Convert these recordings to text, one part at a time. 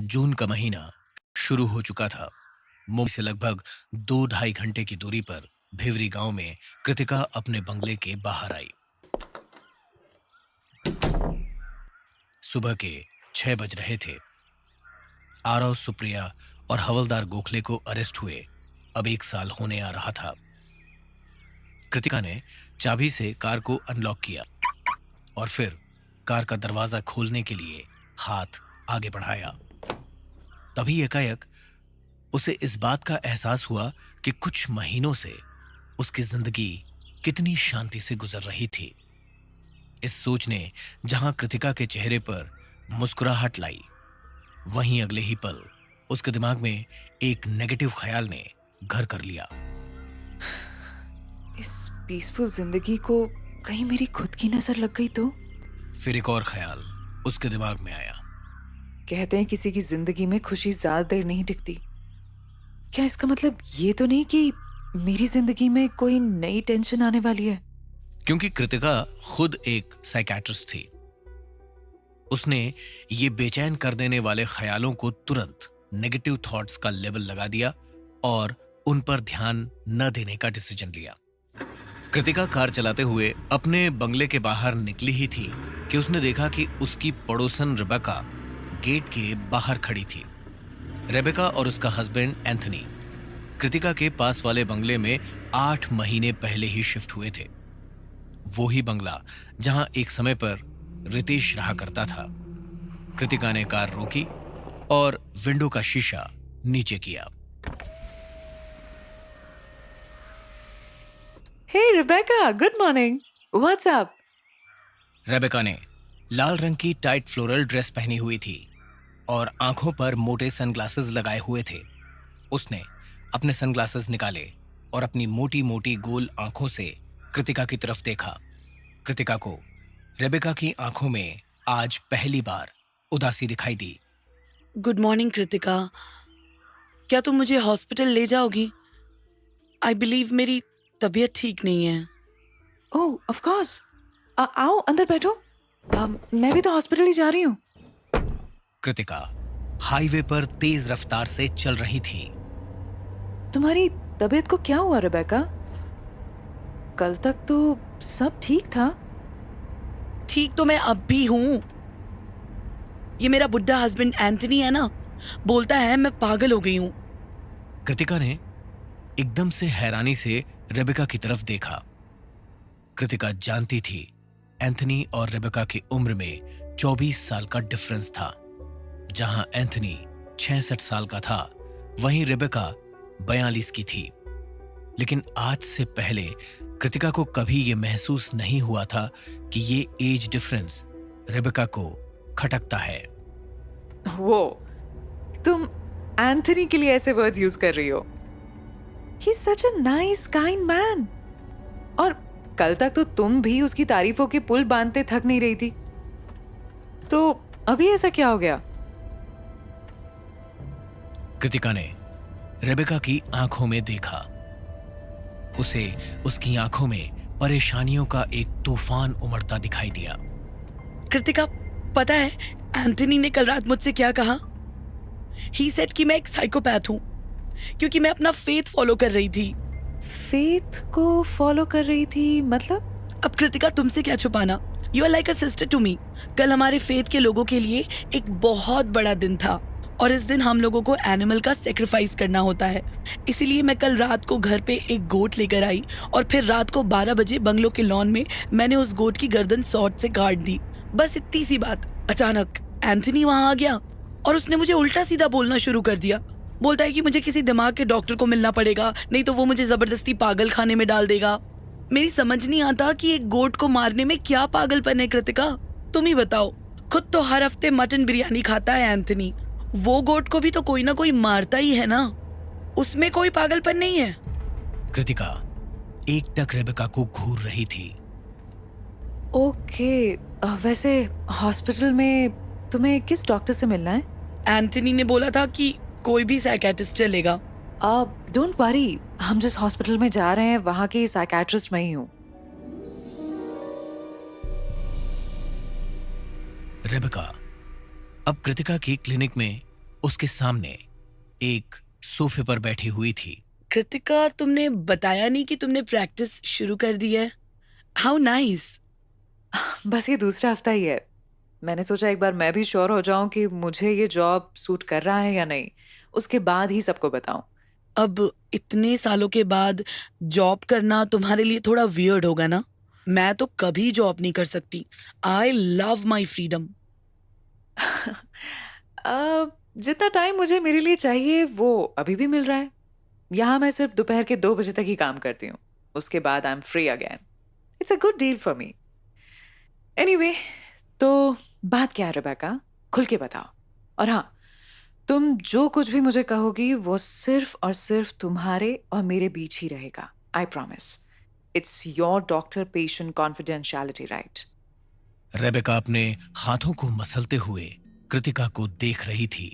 जून का महीना शुरू हो चुका था। मुंबई से लगभग 2-2.5 घंटे की दूरी पर भिवरी गांव में कृतिका अपने बंगले के बाहर आई। सुबह के 6 बज रहे थे। आरव, सुप्रिया और हवलदार गोखले को अरेस्ट हुए अब 1 साल होने आ रहा था। कृतिका ने चाबी से कार को अनलॉक किया और फिर कार का दरवाजा खोलने के लिए हाथ आगे बढ़ाया। तभी एकाएक उसे इस बात का एहसास हुआ कि कुछ महीनों से उसकी जिंदगी कितनी शांति से गुजर रही थी। इस सोच ने जहां कृतिका के चेहरे पर मुस्कुराहट लाई, वहीं अगले ही पल उसके दिमाग में एक नेगेटिव ख्याल ने घर कर लिया। इस पीसफुल जिंदगी को कहीं मेरी खुद की नजर लग गई तो? फिर एक और ख्याल उसके दिमाग में आया। कहते हैं किसी की जिंदगी में खुशी ज्यादा देर नहीं टिकती। क्या इसका मतलब ये तो नहीं कि मेरी जिंदगी में कोई नई टेंशन आने वाली है? क्योंकि कृतिका खुद एक साइकियाट्रिस्ट थी। उसने ये बेचैन कर देने वाले ख्यालों को तुरंत नेगेटिव थॉट्स का लेबल लगा दिया और उन पर ध्यान न देने का डिसीजन लिया। कृतिका कार चलाते हुए अपने बंगले के बाहर निकली ही थी कि उसने देखा कि उसकी पड़ोसन रेबेका गेट के बाहर खड़ी थी। रेबेका और उसका हस्बैंड एंथनी कृतिका के पास वाले बंगले में 8 महीने पहले ही शिफ्ट हुए थे। वो ही बंगला जहां एक समय पर रितेश रहा करता था। कृतिका ने कार रोकी और विंडो का शीशा नीचे किया। Hey Rebecca, good morning. What's up? Rebecca ने लाल रंग की टाइट फ्लोरल ड्रेस पहनी हुई थी और आंखों पर मोटे सनग्लासेस लगाए हुए थे। उसने अपने सनग्लासेस निकाले और अपनी मोटी मोटी गोल आंखों से कृतिका की तरफ देखा। कृतिका को रेबेका की आंखों में आज पहली बार उदासी दिखाई दी। Good morning Kritika. क्या तुम मुझे हॉस्पिटल ले जाओगी? आई बिलीव मेरी तबीयत ठीक नहीं है। ओह, ऑफ कोर्स। आओ अंदर बैठो। मैं भी तो हॉस्पिटल ही जा रही हूँ। कृतिका हाईवे पर तेज रफ्तार से चल रही थी। तुम्हारी तबीयत को क्या हुआ रिबेका? कल तक तो सब ठीक था। ठीक तो मैं अब भी हूँ। ये मेरा बुड्ढा हस्बैंड एंथनी है ना, बोलता है मैं पागल हो गई हूँ। कृतिका ने एकदम से हैरानी से रेबेका की तरफ देखा। कृतिका जानती थी एंथनी और रेबेका की उम्र में 24 साल का डिफरेंस था। जहां एंथनी 66 साल का था, वहीं रेबेका 42 की थी। लेकिन आज से पहले कृतिका को कभी यह महसूस नहीं हुआ था कि ये एज डिफरेंस रेबेका को खटकता है। वो तुम एंथनी के लिए ऐसे वर्ड्स यूज कर रही हो? He is such a nice kind man. और कल तक तो तुम भी उसकी तारीफों के पुल बांधते थक नहीं रही थी, तो अभी ऐसा क्या हो गया? कृतिका ने रेबेका की आंखों में देखा। उसे उसकी आंखों में परेशानियों का एक तूफान उमड़ता दिखाई दिया। कृतिका, पता है एंथनी ने कल रात मुझसे क्या कहा? ही सेड कि मैं एक साइकोपैथ हूँ क्योंकि मैं अपना फेथ फॉलो कर रही थी। फेथ को फॉलो कर रही थी मतलब? अब कृतिका, तुमसे क्या छुपाना, you are like a sister to me. कल हमारे फेथ के लोगों के लिए एक बहुत बड़ा दिन था और इस दिन हम लोगों को एनिमल का सेक्रीफाइस करना होता है। इसीलिए मैं कल रात को घर पे एक गोट लेकर आई और फिर रात को 12 बजे बंगलो के लॉन में मैंने उस गोट की गर्दन सॉर्ट से काट दी। बस इतनी सी बात। अचानक एंथनी वहां आ गया और उसने मुझे उल्टा सीधा बोलना शुरू कर दिया। बोलता है कि मुझे किसी दिमाग के डॉक्टर को मिलना पड़ेगा, नहीं तो वो मुझे जबरदस्ती पागल खाने में डाल देगा। मेरी समझ नहीं आता कि एक गोट को मारने में क्या पागलपन है। कृतिका, तुम ही बताओ। खुद तो हर हफ्ते मटन बिरयानी खाता है एंथनी, वो गोट को भी तो कोई ना कोई मारता ही है ना, उसमें कोई पागलपन नहीं है। कृतिका एकटक रेबेका को घूर रही थी। ओके, वैसे हॉस्पिटल में तुम्हें किस डॉक्टर से मिलना है? एंथनी ने बोला था कि कोई भी साइकियाट्रिस्ट चलेगा। डोंट वरी, हम जिस हॉस्पिटल में जा रहे हैं वहाँ की साइकियाट्रिस्ट मैं ही हूँ। रेबेका अब कृतिका की क्लिनिक में उसके सामने एक सोफे पर बैठी हुई थी। कृतिका, तुमने बताया नहीं कि तुमने प्रैक्टिस शुरू कर दी है। How nice. बस ये दूसरा हफ्ता ही है। मैंने सोचा एक बार मैं भी श्योर हो जाऊं कि मुझे ये जॉब सूट कर रहा है या नहीं, उसके बाद ही सबको बताऊं। अब इतने सालों के बाद जॉब करना तुम्हारे लिए थोड़ा वियर्ड होगा ना? मैं तो कभी जॉब नहीं कर सकती। I love my freedom. जितना टाइम मुझे मेरे लिए चाहिए वो अभी भी मिल रहा है। यहाँ मैं सिर्फ दोपहर के 2 बजे तक ही काम करती हूँ, उसके बाद I am free again. It's a good deal for me. Anyway, तो बात क्या है रेबेका, खुल के बताओ। और हाँ, तुम जो कुछ भी मुझे कहोगी वो सिर्फ और सिर्फ तुम्हारे और मेरे बीच ही रहेगा। I promise. It's your doctor patient confidentiality, right? Rebecca अपने हाथों को मसलते हुए कृतिका को देख रही थी।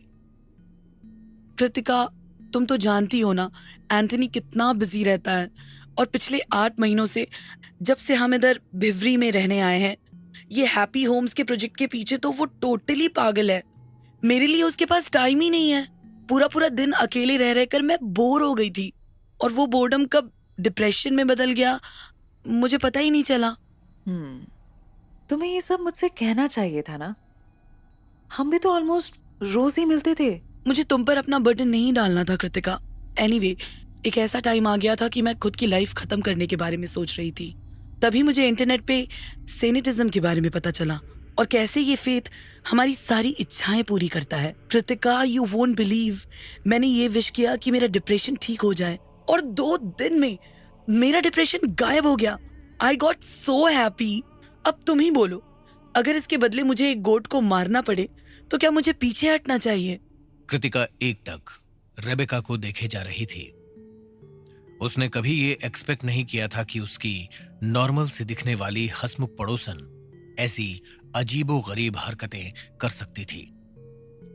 कृतिका, तुम तो जानती हो ना एंथनी कितना बिजी रहता है, और पिछले 8 महीनों से, जब से हम इधर भिवरी में रहने आए हैं, ये हैप्पी होम्स के प्रोजेक्ट के पीछे तो वो टोटली पागल है। मेरे लिए उसके पास टाइम ही नहीं है। पूरा पूरा दिन अकेले रह रहकर मैं बोर हो गई थी, और वो बोर्डम कब डिप्रेशन में बदल गया मुझे पता ही नहीं चला। तुम्हें ये सब मुझसे कहना चाहिए था ना। हम भी तो ऑलमोस्ट रोज ही मिलते थे। मुझे तुम पर अपना बर्डन नहीं डालना था कृतिका। एनीवे, एक ऐसा टाइम आ गया था कि मैं खुद की लाइफ खत्म करने के बारे में सोच रही थी। तभी मुझे इंटरनेट पे सेनेटिज्म के बारे में पता चला, और कैसे ये फेथ हमारी सारी इच्छाएं पूरी करता है। कृतिका, यू वोंट बिलीव, मैंने ये विश किया कि मेरा डिप्रेशन ठीक हो जाए, और 2 दिन में मेरा डिप्रेशन गायब हो गया। I got so happy. अब तुम ही बोलो, अगर इसके बदले मुझे एक गोट को मारना पड़े तो क्या मुझे पीछे हटना चाहिए? कृतिका एकटक रेबेका को देखे जा रही थी। उसने कभी ये एक्सपेक्ट नहीं किया था कि उसकी नॉर्मल से दिखने वाली हंसमुख पड़ोसन ऐसी अजीबोगरीब हरकतें कर सकती थी।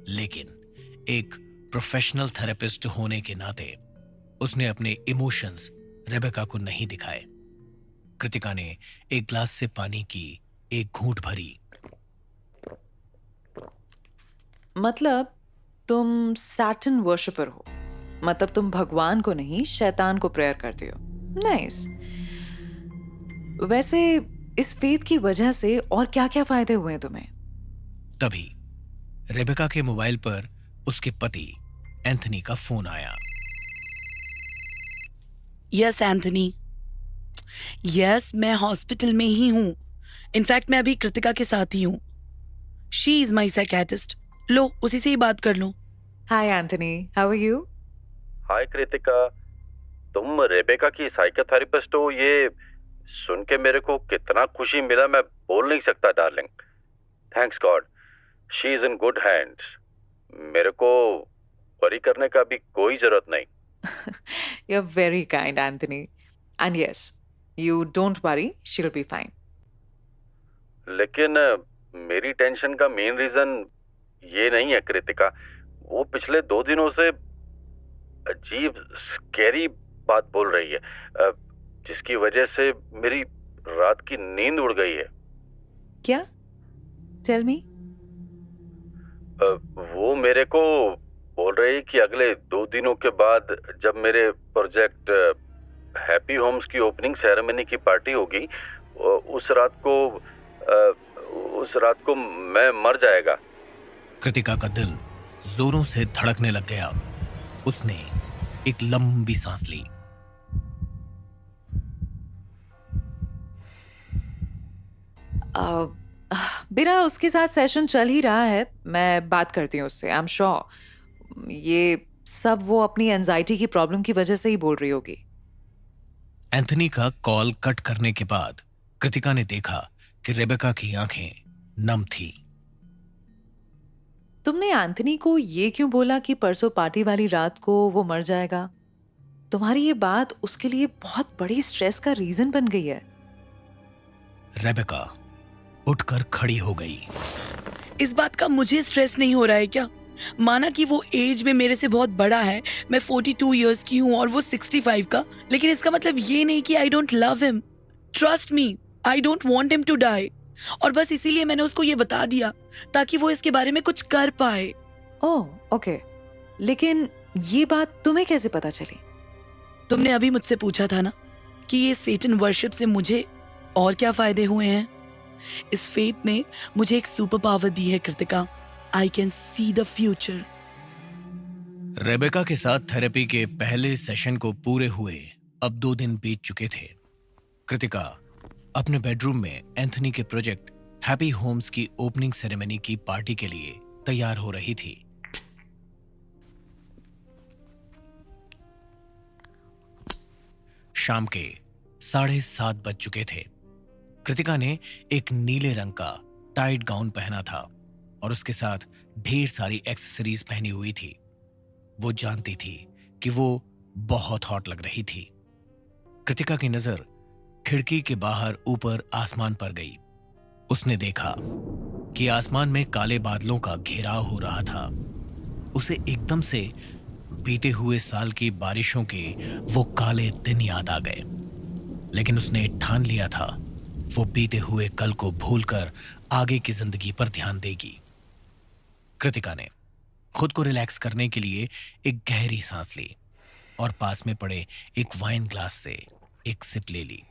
लेकिन एक प्रोफेशनल थेरेपिस्ट होने के नाते उसने अपने इमोशंस रेबेका को नहीं दिखाए। कृतिका ने एक ग्लास से पानी की एक घूंट भरी। मतलब तुम सैटर्न वर्शिपर हो? मतलब तुम भगवान को नहीं, शैतान को प्रेयर करते हो? नाइस। वैसे इस फेथ की वजह से और क्या क्या फायदे हुए तुम्हें? तभी रेबेका के मोबाइल पर उसके पति एंथनी का फोन आया। यस एंथनी, यस, मैं हॉस्पिटल में ही हूँ। इनफैक्ट मैं अभी कृतिका के साथ ही हूँ। She is my psychiatrist. लो, उसी से ही बात कर लो। Hi Anthony, how are you? Hi Kritika, तुम रेबेका की साइकोथेरेपिस्ट हो? ये सुन के मेरे को कितना खुशी मिला, मैं बोल नहीं सकता darling. Thanks God, she is in good hands. मेरे को वरी करने का भी कोई जरूरत नहीं। You're very kind, Anthony. And yes, you don't worry, she'll be fine. लेकिन मेरी टेंशन का मेन रीजन ये नहीं है कृतिका। वो पिछले 2 दिनों से अजीब स्कैरी बात बोल रही है, जिसकी वजह से मेरी रात की नींद उड़ गई है। क्या? Tell me. वो मेरे को बोल रही कि अगले 2 दिनों के बाद जब मेरे प्रोजेक्ट हैप्पी होम्स की ओपनिंग सेरेमनी की पार्टी होगी, उस रात को मैं मर जाएगा। कृतिका का दिल जोरों से धड़कने लग गया। उसने एक लंबी सांस ली। बिना उसके साथ सेशन चल ही रहा है, मैं बात करती हूँ उससे। आई एम श्योर ये सब वो अपनी एंजाइटी की प्रॉब्लम की वजह से ही बोल रही होगी। एंथनी का कॉल कट करने के बाद कृतिका ने देखा कि रेबेका की आंखें नम थी। तुमने एंथनी को ये क्यों बोला कि परसों पार्टी वाली रात को वो मर जाएगा? तुम्हारी ये बात उसके लिए बहुत बड़ी स्ट्रेस का रीजन बन गई है। रेबेका उठकर खड़ी हो गई। इस बात का मुझे स्ट्रेस नहीं हो रहा है क्या? माना कि वो एज में मेरे से बहुत बड़ा है, मैं 42 इयर्स की हूँ और वो 65 का, लेकिन इसका मतलब ये नहीं कि I don't love him. Trust me, I don't want him to die. और बस इसीलिए मैंने उसको ये बता दिया ताकि वो इसके बारे में कुछ कर पाए। ओह, ओके। लेकिन ये बात तुम्हें कैसे पता चली? तुमने अभी मुझसे पूछा था ना कि ये सेटन वर्शिप से मुझे और क्या फायदे हुए हैं। इस फेथ ने मुझे एक सुपर पावर दी है Kritika. I can see the future. Rebecca के साथ थेरेपी के पहले सेशन को पूरे हुए अब 2 दिन बीत चुके थे। कृतिका अपने बेडरूम में एंथनी के प्रोजेक्ट हैप्पी होम्स की ओपनिंग सेरेमनी की पार्टी के लिए तैयार हो रही थी। शाम के 7:30 बज चुके थे। कृतिका ने एक नीले रंग का टाइट गाउन पहना था और उसके साथ ढेर सारी एक्सेसरीज पहनी हुई थी। वो जानती थी कि वो बहुत हॉट लग रही थी। कृतिका की नजर खिड़की के बाहर ऊपर आसमान पर गई। उसने देखा कि आसमान में काले बादलों का घेराव हो रहा था। उसे एकदम से बीते हुए साल की बारिशों के वो काले दिन याद आ गए। लेकिन उसने ठान लिया था वो बीते हुए कल को भूलकर आगे की जिंदगी पर ध्यान देगी। कृतिका ने खुद को रिलैक्स करने के लिए एक गहरी सांस ली और पास में पड़े एक वाइन ग्लास से एक सिप ले ली।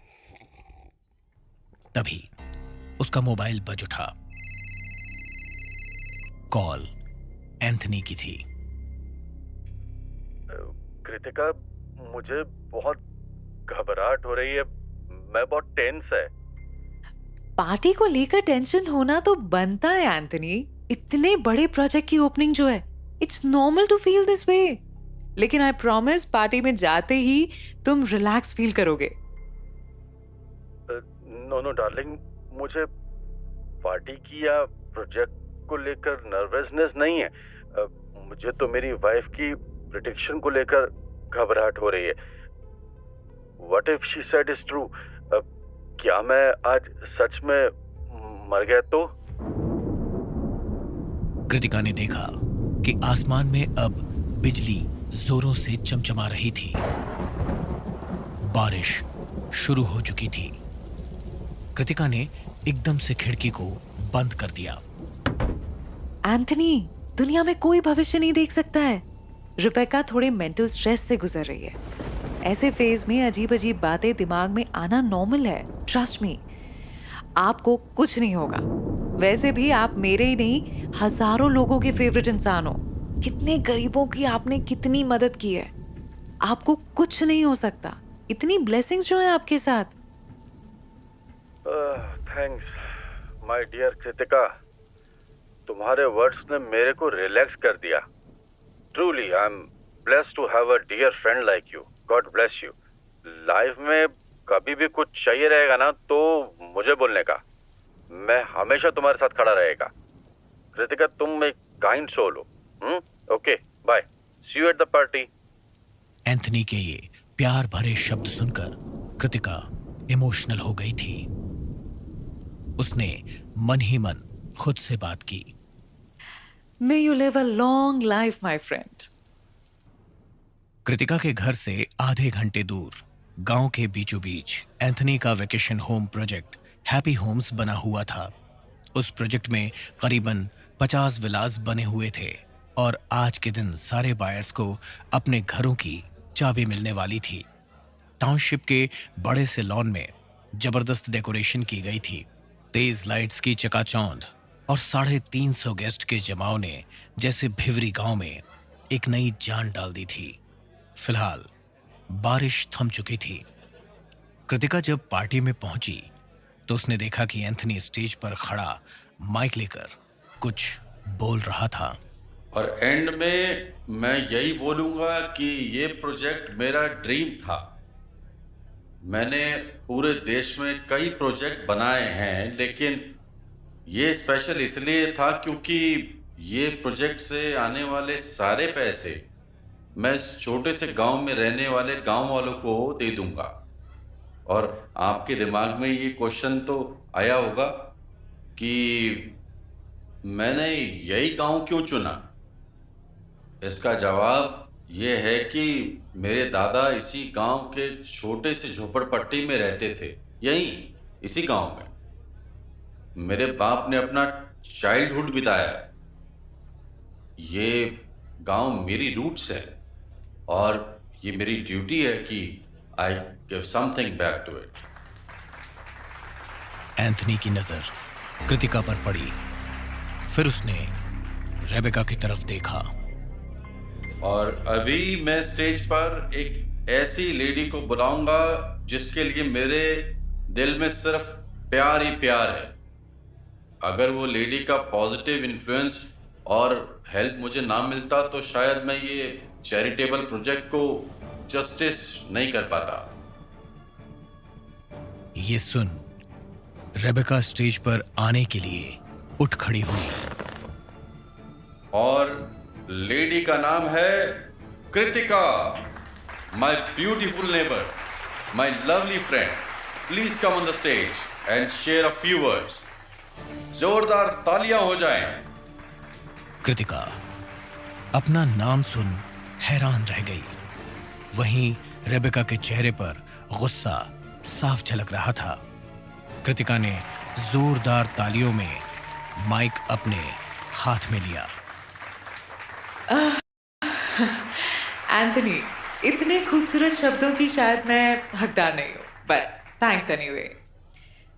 तभी उसका मोबाइल बज उठा। कॉल एंथनी की थी। कृतिका, मुझे बहुत घबराहट हो रही है। मैं बहुत टेंस है। पार्टी को लेकर टेंशन होना तो बनता है एंथनी। इतने बड़े प्रोजेक्ट की ओपनिंग जो है, it's normal to feel this way. लेकिन आई प्रॉमिस पार्टी में जाते ही तुम रिलैक्स फील करोगे। नो नो डार्लिंग, मुझे पार्टी की या प्रोजेक्ट को लेकर नर्वसनेस नहीं है। मुझे तो मेरी वाइफ की प्रेडिक्शन को लेकर घबराहट हो रही है। What if she said is true? क्या मैं आज सच में मर गया तो? कृतिका ने देखा कि आसमान में अब बिजली जोरों से चमचमा रही थी। बारिश शुरू हो चुकी थी। कृतिका ने एकदम से खिड़की को बंद कर दिया। एंथनी, दुनिया में कोई भविष्य नहीं देख सकता है। रिबेका थोड़े मेंटल स्ट्रेस से गुजर रही है। ऐसे फेज में अजीब अजीब बातें दिमाग में आना नॉर्मल है। ट्रस्ट मी, आपको कुछ नहीं होगा। वैसे भी आप मेरे ही नहीं, हजारों लोगों के फेवरेट इंसान हो। कितने गरीबों की आपने कितनी मदद की है। आपको कुछ नहीं हो सकता। इतनी ब्लेसिंग्स जो है आपके साथ। Thanks my dear Kritika. तुम्हारे वर्ड्स ने मेरे को रिलैक्स कर दिया। Truly I am blessed to have a dear friend like you. God bless you. Life में कभी भी कुछ चाहिए रहेगा ना तो मुझे बोलने का। मैं हमेशा तुम्हारे साथ खड़ा रहेगा। कृतिका, तुम एक काइंड सोल हो। Okay, bye, see you at the party. Anthony के ये प्यार भरे शब्द सुनकर कृतिका इमोशनल हो गई थी। उसने मन ही मन खुद से बात की। May you live a long life my friend. Kritika के घर से आधे घंटे दूर गांव के बीचों बीच एंथनी का vacation home project Happy Homes बना हुआ था। उस प्रोजेक्ट में करीबन 50 विलास बने हुए थे और आज के दिन सारे बायर्स को अपने घरों की चाबी मिलने वाली थी। टाउनशिप के बड़े से लॉन में जबरदस्त डेकोरेशन की गई थी। तेज लाइट्स की चकाचौंध और 350 गेस्ट के जमाव ने जैसे भिवरी गांव में एक नई जान डाल दी थी। फिलहाल बारिश थम चुकी थी। कृतिका जब पार्टी में पहुंची तो उसने देखा कि एंथनी स्टेज पर खड़ा माइक लेकर कुछ बोल रहा था। और एंड में मैं यही बोलूँगा कि ये प्रोजेक्ट मेरा ड्रीम था। मैंने पूरे देश में कई प्रोजेक्ट बनाए हैं, लेकिन ये स्पेशल इसलिए था क्योंकि ये प्रोजेक्ट से आने वाले सारे पैसे मैं इस छोटे से गांव में रहने वाले गांव वालों को दे दूंगा। और आपके दिमाग में ये क्वेश्चन तो आया होगा कि मैंने यही गांव क्यों चुना। इसका जवाब ये है कि मेरे दादा इसी गांव के छोटे से झोपड़पट्टी में रहते थे, यहीं इसी गांव में। मेरे बाप ने अपना चाइल्डहुड बिताया ये गांव मेरी रूट्स है और ये मेरी ड्यूटी है कि I give something back to it. Anthony की नजर कृतिका पर पड़ी। फिर उसने रेबेका की तरफ देखा। और अभी मैं स्टेज पर एक ऐसी लेडी को बुलाऊंगा जिसके लिए मेरे दिल में सिर्फ प्यार ही प्यार है। अगर वो लेडी का पॉजिटिव इन्फ्लुएंस और हेल्प मुझे ना मिलता तो शायद मैं ये चैरिटेबल प्रोजेक्ट को जस्टिस नहीं कर पाता। ये सुन रेबेका स्टेज पर आने के लिए उठ खड़ी हुई। और लेडी का नाम है Kritika, my beautiful neighbour, my lovely friend. Please come on the stage and share a few words. जोरदार तालियां हो जाएं। कृतिका अपना नाम सुन हैरान रह गई। वहीं रेबेका के चेहरे पर गुस्सा साफ झलक रहा था। कृतिका ने जोरदार तालियों में माइक अपने हाथ में लिया। एंथनी, इतने खूबसूरत शब्दों की शायद मैं हकदार नहीं हूँ, बट थैंक्स एनीवे।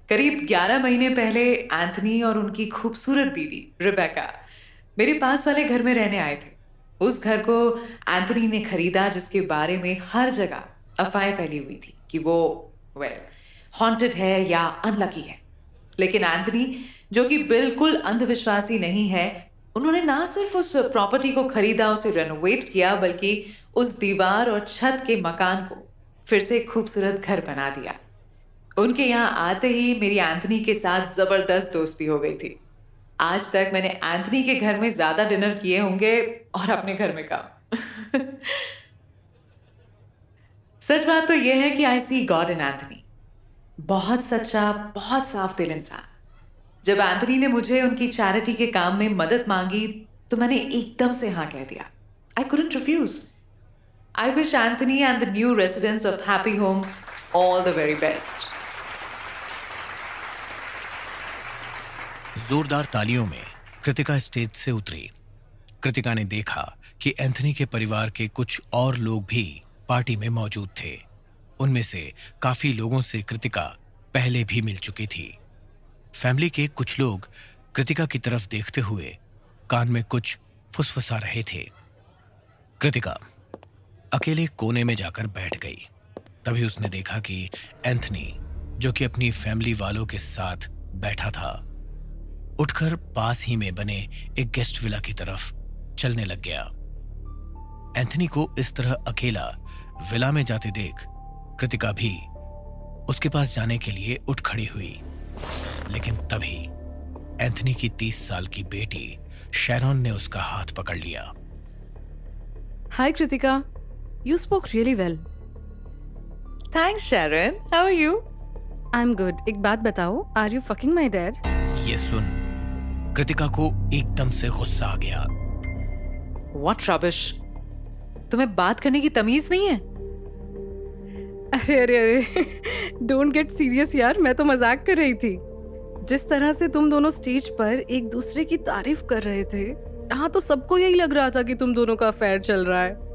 करीब 11 महीने पहले एंथनी और उनकी खूबसूरत बीवी रिबेका मेरे पास वाले घर में रहने आए थे। उस घर को एंथनी ने खरीदा जिसके बारे में हर जगह अफवाहें फैली हुई थी कि वो हॉन्टेड है या अनलकी है। लेकिन एंथनी, जो कि बिल्कुल अंधविश्वासी नहीं है, उन्होंने ना सिर्फ उस प्रॉपर्टी को खरीदा, उसे रेनोवेट किया, बल्कि उस दीवार और छत के मकान को फिर से एक खूबसूरत घर बना दिया। उनके यहाँ आते ही मेरी एंथनी के साथ जबरदस्त दोस्ती हो गई थी। आज तक मैंने एंथनी के घर में ज्यादा डिनर किए होंगे और अपने घर में कम। सच बात तो यह है कि आई सी गॉड इन एंथनी। बहुत सच्चा, बहुत साफ दिल इंसान। जब एंथनी ने मुझे उनकी चैरिटी के काम में मदद मांगी तो मैंने एकदम से हाँ कह दिया। आई couldn't refuse. I wish Anthony and the new residents of Happy Homes all the very best. जोरदार तालियों में कृतिका स्टेज से उतरी। कृतिका ने देखा कि एंथनी के परिवार के कुछ और लोग भी पार्टी में मौजूद थे। उनमें से काफी लोगों से कृतिका पहले भी मिल चुकी थी। फैमिली के कुछ लोग कृतिका की तरफ देखते हुए कान में कुछ फुसफुसा रहे थे। कृतिका अकेले कोने में जाकर बैठ गई। तभी उसने देखा कि एंथनी, जो कि अपनी फैमिली वालों के साथ बैठा था, उठकर पास ही में बने एक गेस्ट विला की तरफ चलने लग गया। एंथनी को इस तरह अकेला विला में जाते देख कृतिका भी उसके पास जाने के लिए उठ खड़ी हुई। लेकिन तभी एंथनी की 30 साल की बेटी शैरॉन ने उसका हाथ पकड़ लिया। हाय Kritika, you spoke really well. Thanks, Sharon. How are you? I'm good. एक बात बताओ, are you fucking my dad? ये सुन कृतिका को एकदम से गुस्सा आ गया। What rubbish! तुम्हें बात करने की तमीज नहीं है? अरे अरे अरे डोंट गेट सीरियस यार, मैं तो मजाक कर रही थी। जिस तरह से तुम दोनों स्टेज पर एक दूसरे की तारीफ कर रहे थे, यहाँ तो सबको यही लग रहा था कि तुम दोनों का अफेयर चल रहा है।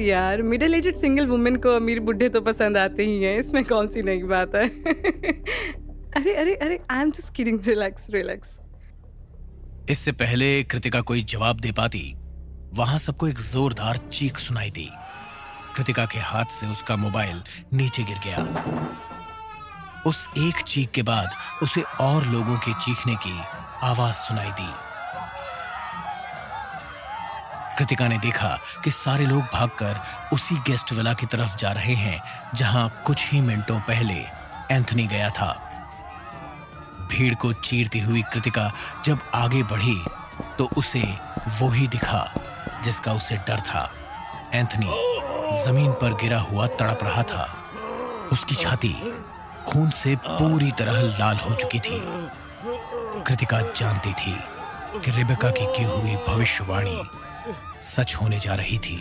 यार, मिडिल एजेड सिंगल वुमेन को अमीर बुढ़े तो पसंद आते ही हैं, इसमें कौन सी नई बात है। अरे अरे अरे, I am just kidding, relax relax. इससे पहले कृतिका कोई जवाब दे पाती, वहां सबको एक जोरदार चीख सुनाई दी। कृतिका के हाथ से उसका मोबाइल नीचे गिर गया। उस एक चीख के बाद उसे और लोगों के चीखने की आवाज सुनाई दी। कृतिका ने देखा कि सारे लोग भागकर उसी गेस्ट विला की तरफ जा रहे हैं जहां कुछ ही मिनटों पहले एंथनी गया था। भीड़ को चीरती हुई कृतिका जब आगे बढ़ी तो उसे वो ही दिखा जिसका उसे डर था। एंथनी जमीन पर गिरा हुआ तड़प रहा था। उसकी छाती खून से पूरी तरह लाल हो चुकी थी। कृतिका जानती थी कि रेबेका की हुई भविष्यवाणी सच होने जा रही थी।